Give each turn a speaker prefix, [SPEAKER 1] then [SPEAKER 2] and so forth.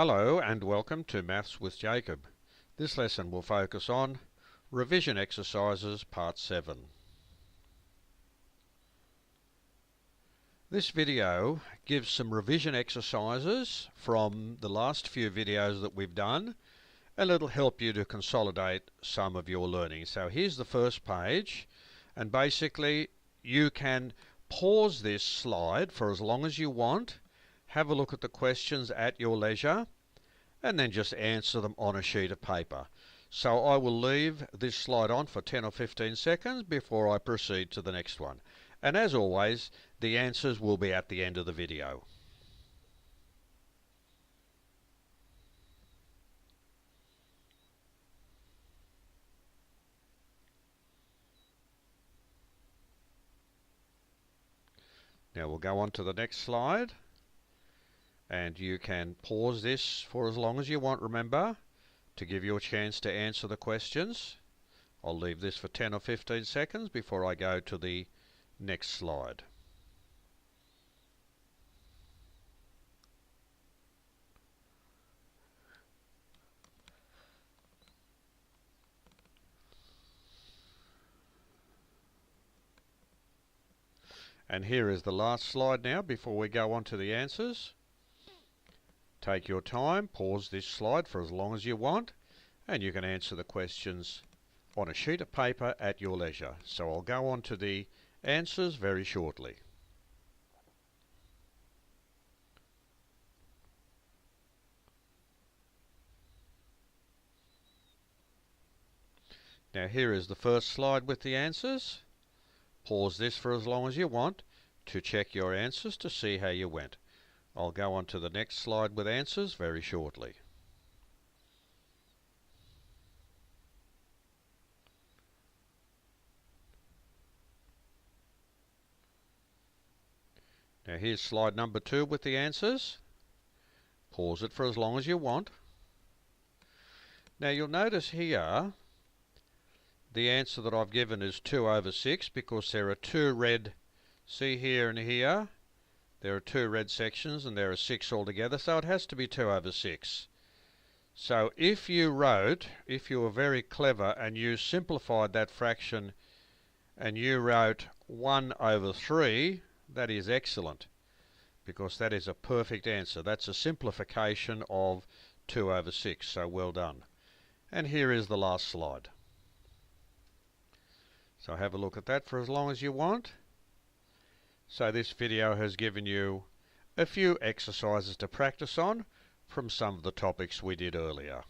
[SPEAKER 1] Hello and welcome to Maths with Jacob. This lesson will focus on revision exercises part 7. This video gives some revision exercises from the last few videos that we've done, and it'll help you to consolidate some of your learning. So here's the first page, and basically you can pause this slide for as long as you want, have a look at the questions at your leisure, and then just answer them on a sheet of paper. So I will leave this slide on for 10 or 15 seconds before I proceed to the next one. And as always, the answers will be at the end of the video. Now we'll go on to the next slide, and you can pause this for as long as you want, remember, to give you a chance to answer the questions. I'll leave this for 10 or 15 seconds before I go to the next slide. And here is the last slide now before we go on to the answers. Take your time, pause this slide for as long as you want, and you can answer the questions on a sheet of paper at your leisure. So I'll go on to the answers very shortly. Now here is the first slide with the answers. Pause this for as long as you want to check your answers to see how you went. I'll go on to the next slide with answers very shortly. Now here's slide number 2 with the answers. Pause it for as long as you want. Now you'll notice here the answer that I've given is 2/6 because there are two red, see here and here, there are two red sections and there are 6 altogether, so it has to be 2/6. So if you were very clever and you simplified that fraction and you wrote 1/3, that is excellent, because that is a perfect answer. That's a simplification of 2/6, so well done. And here is the last slide. So have a look at that for as long as you want. So this video has given you a few exercises to practice on from some of the topics we did earlier.